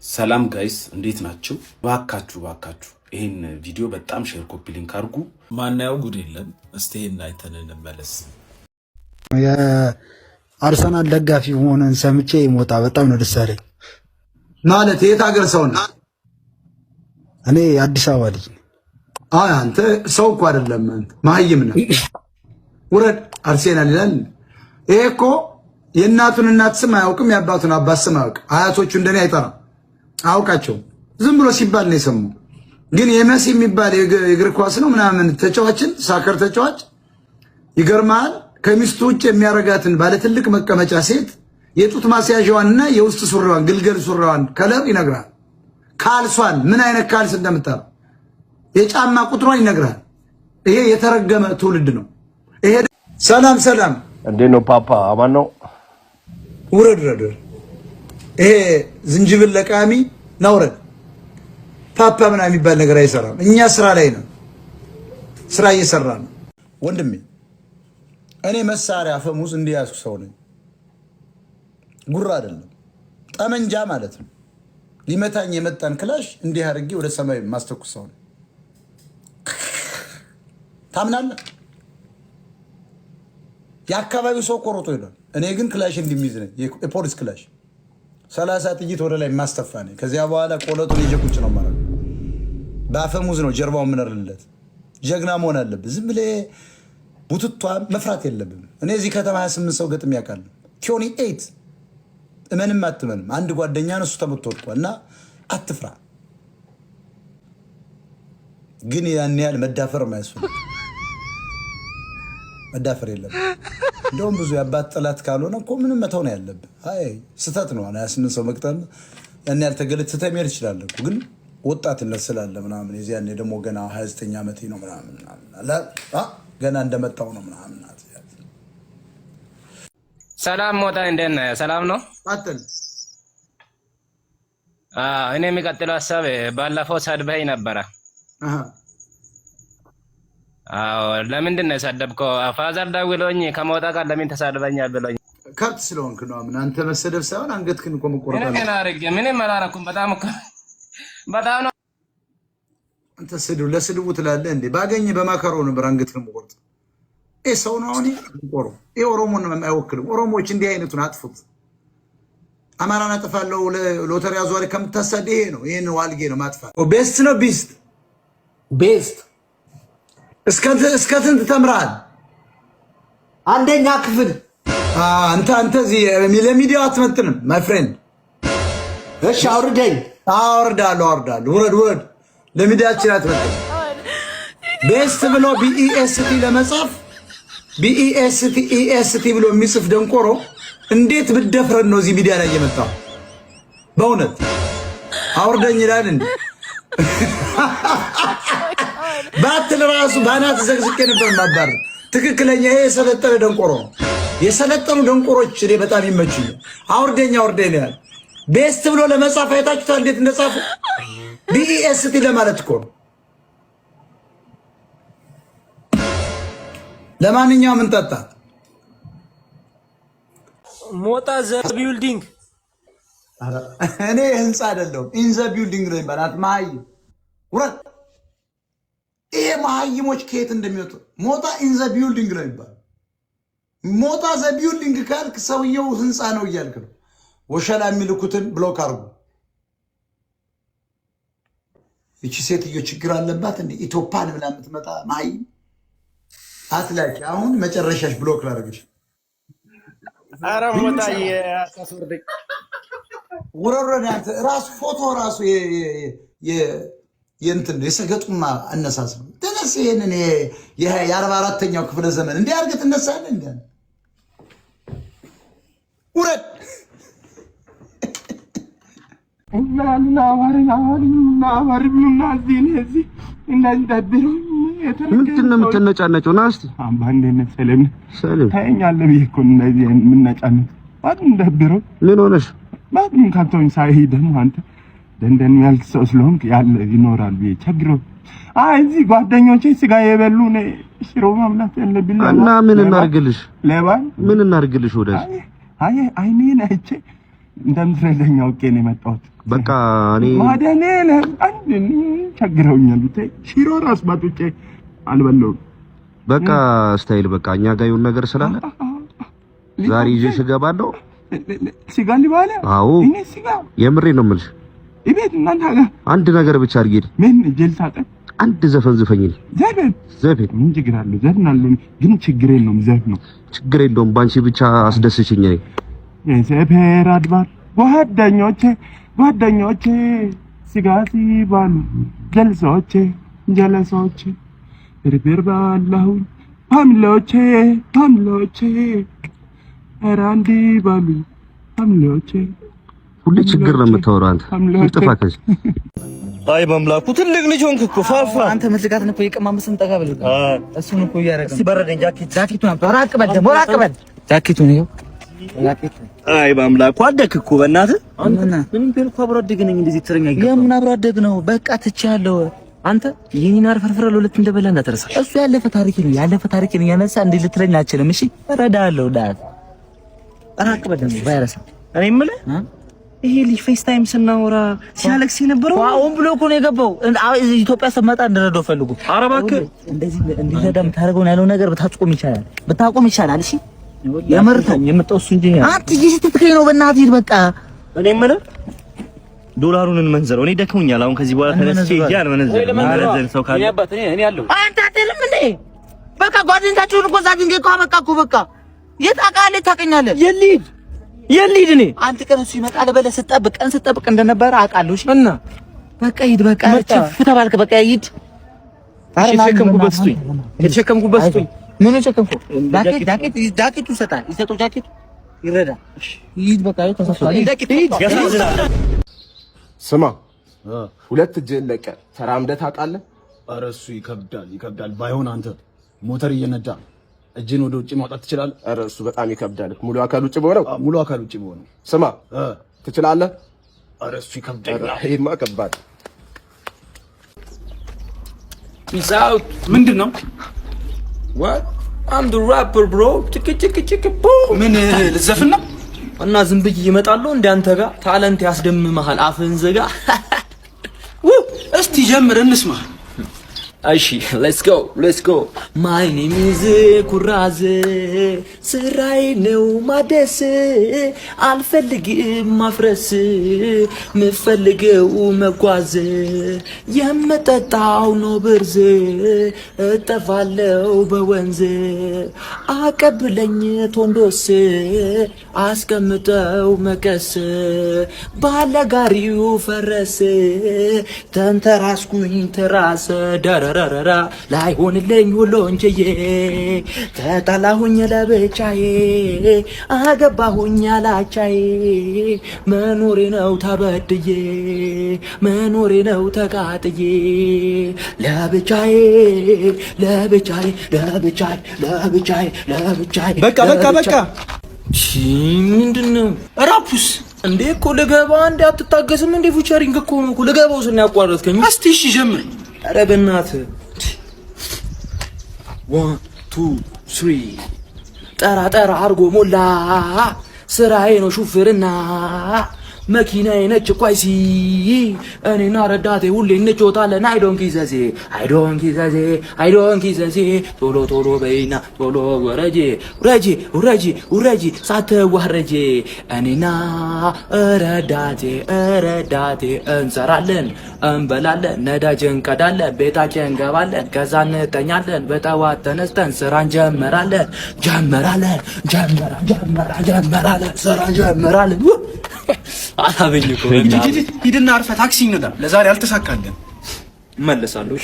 ሰላም ጋይስ እንዴት ናችሁ? ባካችሁ ይሄን ቪዲዮ በጣም ሼር ኮፒ ሊንክ አድርጉ። ማናየው ጉድ የለም። እስቲ ይሄን አይተን እንመለስ። የአርሰናል ደጋፊ ሆነን ሰምቼ ሞታ በጣም ነው ደስ ያለኝ። ማለት የት ሀገር ሰው ነህ? እኔ አዲስ አበባ ልጅ ነኝ። አይ አንተ ሰው እኮ አይደለም መሀይም ነህ። ውረድ። አርሴናል ይላል። ይሄ እኮ የእናቱን እናት ስም አያውቅም፣ የአባቱን አባት ስም አያውቅም። አያቶቹ እንደኔ አይጠራም። አውቃቸው ዝም ብሎ ሲባል ነው የሰሙ። ግን የመሲ የሚባል የእግር ኳስ ነው ምናምን ተጫዋችን ሳከር ተጫዋች ይገርማል። ከሚስቱ ውጭ የሚያረጋትን ባለ ትልቅ መቀመጫ ሴት የጡት ማስያዣዋንና የውስጥ ሱሪዋን ግልገል ሱሪዋን ከለር ይነግራል። ካልሷን ምን አይነት ካልስ እንደምታረግ የጫማ ቁጥሯን ይነግራል። ይሄ የተረገመ ትውልድ ነው። ይሄ ሰላም እንዴት ነው ፓፓ? አማን ነው። ውረድ። ይሄ ዝንጅብል ለቃሚ ናውረድ። ፓፓ ምናምን የሚባል ነገር አይሰራም። እኛ ስራ ላይ ነው፣ ስራ እየሰራ ነው። ወንድሜ እኔ መሳሪያ አፈሙዝ እንዲያስኩ ሰው ነኝ። ጉራ አይደለም ጠመንጃ ማለት ነው። ሊመታኝ የመጣን ክላሽ እንዲህ አድርጌ ወደ ሰማይ ማስተኩስ ሰው ነኝ። ታምናለህ? የአካባቢው ሰው ቆርጦ ይላል። እኔ ግን ክላሽ እንዲሚዝ ነኝ። የፖሊስ ክላሽ 30 ጥይት ወደ ላይ ማስተፋ ነኝ። ከዚያ በኋላ ቆለጡን ይጀቁጭ ነው ማለት ነው። በአፈሙዝ ነው ጀርባው ምንርልለት። ጀግና መሆን አለብህ። ዝም ብለህ ቡትቷ መፍራት የለብም። እኔ እዚህ ከተማ 28 ሰው ገጥም ያውቃል። ቲዮኒ 8 እመንም አትመንም አንድ ጓደኛ ነው እሱ ተመቶ ወድቋል። እና አትፍራ። ግን ያን ያህል መዳፈር ማያስፈልግ መዳፈር የለብህ። እንደውም ብዙ የአባት ጠላት ካልሆነ እኮ ምንም መተው ነው ያለብህ። አይ ስተት ነው 28 ሰው መቅጠል ያን ያህል ተገለጽ ተመር ይችላል እኮ ግን ወጣትነት ስላለ ምናምን የዚያኔ ደግሞ ገና 29 ዓመቴ ነው ምናምን አላ ገና እንደመጣው ነው ምናምን። ሰላም ሞታ እንደነ ሰላም ነው አጥል እኔ የሚቀጥለው ሀሳብ ባለፈው ሰድበኸኝ ነበረ። ለምንድን ነው የሰደብከው? ፋዘር ደውሎኝ ከሞታ ጋር ለምን ተሳድበኛል ብሎኝ። ከብት ስለሆንክ ነው። ምን አንተ መሰደብ ሳይሆን አንገትክን እኮ መቆረጥ አለ። ምንም አላረኩም። በጣም ነው አንተ ስድብ ለስድቡ ትላለህ እንዴ? ባገኝ በማከሮ ነበር አንገትክን መቆረጥ። ይሄ ሰው ነው አሁን ቆሮ። ይሄ ኦሮሞን አይወክልም። ኦሮሞዎች እንዲህ አይነቱን አጥፉት። አማራን አጥፋለሁ ሎተሪ አዟሪ ከምታሳድ ይሄ ነው። ይሄን ዋልጌ ነው ማጥፋት። ቤስት ነው ቤስት እስከ ስንት ተምራል? አንደኛ ክፍል። አንተ እዚህ ለሚዲያው አትመጥንም ማይ ፍሬንድ። እሺ አውርደኝ። አወርዳለሁ። ውረድ። ለሚዲያችን አትመጥንም። ቤስት ብሎ ቢኢኤስቲ ለመጻፍ ቢኢኤስቲ ብሎ የሚጽፍ ደንቆሮ እንዴት ብደፍረን ነው እዚህ ሚዲያ ላይ የመጣው? በእውነት አውርደኝ ይላል እንዴ? ባትል ራሱ ባናት ዘግዝቄ ነበር ማባር። ትክክለኛ ይሄ የሰለጠነ ደንቆሮ ነው። የሰለጠኑ ደንቆሮች እኔ በጣም ይመቹኛል። አውርደኝ ያል ቤስት ብሎ ለመጻፍ አይታችሁታል እንዴት እንደጻፉ? ቢኢኤስቲ ለማለት እኮ ነው። ለማንኛውም እንጠጣ። ሞጣ ዘ ቢልዲንግ እኔ ህንፃ አይደለሁም ኢን ዘ ቢልዲንግ ነው ይባላል። ማይ ውረድ። ይሄ መሀይሞች ከየት እንደሚወጡ ሞጣ ኢን ዘ ቢልዲንግ ነው ይባላል። ሞጣ ዘ ቢልዲንግ ካልክ ሰውየው ህንፃ ነው እያልክ ነው። ወሸላ የሚልኩትን ብሎክ አድርጉ። እቺ ሴትዮ ችግር አለባት እንዴ? ኢትዮፓን ብላ የምትመጣ መሀይም አትላቂ። አሁን መጨረሻሽ ብሎክ ላደርግሽ። ኧረ ሞጣ ያሳስወርድ ውረረን አንተ ራሱ ፎቶ ራሱ የእንትን የሰገጡማ አነሳስ ነው። ተነስ። ይሄንን የ44ኛው ክፍለ ዘመን እንዲህ አድርገህ ትነሳለህ እንዴ? ውረድ። ምንድን ነው የምትነጫነጨው? ና እስኪ አንባንዴነት ሰለም ታየኛለህ ብዬሽ እኮ እንደዚህ የምነጫነጭ ባድን ደብረው ምን ሆነሽ? ባድን ካንተኝ ሳይሄድ ደግሞ አንተ ደንደን ያልክ ሰው ስለሆንክ ያለ ይኖራል ብዬሽ ቸግሮ እዚህ ጓደኞቼ ስጋ የበሉ ነው ሽሮ ማምላት ያለብኝ እና ምን እናርግልሽ? ለባል ምን እናርግልሽ? ወደስ አይኔን አይቼ እንደምትረዳኝ አውቄ ነው የመጣሁት። በቃ እኔ ማደኔለም አንድ ቸግረውኛል። ብታይ ሽሮ ራስ ባጥጬ አልበላሁም። በቃ ስታይል በቃ እኛ ጋር የሆነ ነገር ስላለ ዛሬ ይዤሽ እገባለሁ። ስጋ ሊባለ አዎ እኔ ስጋ የምሬ ነው የምልሽ። እቤት እናንተ ጋር አንድ ነገር ብቻ አድርጊልኝ። ምን ጀልታቀ አንድ ዘፈን ዝፈኝልኝ። ዘፈን ምን ችግር አለው? ዘፍናለሁ ግን ችግር የለውም። ዘፍነው ችግር የለውም። ባንቺ ብቻ አስደስችኝ። የሰፈር አድባር ጓደኞቼ ስጋ ሲባሉ ጀለሶቼ ብርብር ባላሁኝ ፋሚሊዎቼ ኧረ አንድ ባሉ ፋሚሊዎቼ። ሁሌ ችግር ነው የምታወራው አንተ። ጥፋ ከዚህ አይ በምላኩ ትልቅ ልጅ ሆንክ እኮ ፋፋ። አንተ መዝጋትን እኮ የቀማመስን ጠጋ በል። እሱን እኮ እያደረገ እስኪ በረደኝ። ጃኬቱን አምጣ። ራቅ በል ደግሞ ራቅ በል። ጃኬቱን ይኸው ጃኬቱን። አይ በምላኩ አደግክ እኮ በእናትህ። ምንም ቢሆን እኮ አብሮ አደግ ነኝ። እንደዚህ ትረኛ ይገባ። የምን አብሮ አደግ ነው? በቃ ትቼሃለሁ። አንተ ይሄን አርፈርፈረ ለሁለት እንደበላ እንዳትረሳ። እሱ ያለፈ ታሪክ ነው ያነሳ እንዴ ልትለኝ አልችልም። እሺ እረዳለሁ። ዳት ራቅ በል ደግሞ ባይረሳ። እኔ የምልህ ይሄ ልጅ ፌስ ታይም ስናወራ ሲያለቅስ የነበረው አሁን ብሎ እኮ ነው የገባው። ኢትዮጵያ ስትመጣ እንደረዳው ፈልጉ። ኧረ እባክህ እንደዚህ እንዲረዳ የምታደርገውን ያለው ነገር ብታቆም ይቻላል። እሺ የምርተው የምጠው እሱ እንጂ አንተ ስትትከኝ ነው። በእናትህ ሂድ በቃ። እኔ የምልህ ዶላሩን እንመንዘረው። እኔ ደክሞኛል። አሁን ከዚህ በኋላ ተነስቼ ይያል መንዘር ሰው ካለ እኔ ያለው አንተ አትልም እንዴ? በቃ ጓደኞቻችሁን እኮ እዛ ድንጋይ እኮ አበቃ እኮ በቃ። የት አውቃለህ? ታውቀኛለህ። የሊድ እኔ አንተ ቀን እሱ ይመጣል ብለህ ስጠብቅ እንደነበረ አውቃለሁ። እሺ እና በቃ ሂድ በቃ። ችፍ ተባልክ በቃ ሂድ። የተሸከምኩበት ስጡኝ። ምን ተሸከምኩ? ጃኬቱ ይሰጣል። ጃኬቱ ይረዳ። ሂድ በቃ። ተሳስቷል። ስማ፣ ሁለት እጅህን ለቀህ ተራምደህ ታውቃለህ? ኧረ እሱ ይከብዳል። ባይሆን አንተ ሞተር እየነዳ እጅን ወደ ውጭ ማውጣት ትችላለህ? ኧረ እሱ በጣም ይከብዳል። ሙሉ አካል ውጭ በሆነው ስማ፣ ትችላለህ? ኧረ እሱ ይከብዳል። ይሄማ ከባድ። ፒስ አውት። ምንድን ነው? what I'm the rapper bro ቲክ ምን ልዘፍን ነው? እና ዝም ብዬ እመጣለሁ እንደ አንተ ጋር ታለንት ያስደምመሃል። አፍህን ዘጋ። እስቲ ጀምር እንስማ። እሺ let's go my name is ኩራዝ ስራዬ ነው ማደስ አልፈልግም ማፍረስ ምፈልገው መጓዝ የምጠጣው ነው ብርዝ እጠፋለው በወንዝ አቀብለኝ ቶንዶስ አስቀምጠው መቀስ ባለጋሪው ፈረስ ተንተራስኩኝ ትራስ ዳራራራ ላይሆንልኝ ሁሉ እንጂ ተጣላሁኝ ለብቻዬ አገባሁኝ አላቻዬ መኖሬ ነው ተበድዬ መኖሬ ነው ተቃጥዬ ለብቻዬ በቃ ምንድነው ራፑስ እንዴ? እኮ ልገባ እንዴ? አትታገስም እንዴ? ፊቸሪንግ እኮ ነው እኮ ልገባው ስና ያቋረጥከኝ። እስቲ እሺ ጀምር። ኧረ በእናትህ 1 2 3 ጠራ አርጎ ሞላ ስራዬ ነው ሹፍርና መኪናዬ ነች ኳይሲ እኔና ረዳቴ ሁሌ እንጮታለን። አይዶን ኪዘዜ ቶሎ በይና ቶሎ ውረጂ ሳትዋረጂ እኔና ረዳቴ እንሰራለን እንበላለን ነዳጅ እንቀዳለን ቤታችን እንገባለን ከዛ እንተኛለን በጠዋት ተነስተን ስራ እንጀምራለን ሂድና አርፈህ ታክሲ እንዳ። ለዛሬ አልተሳካልን። እመለሳለሁ።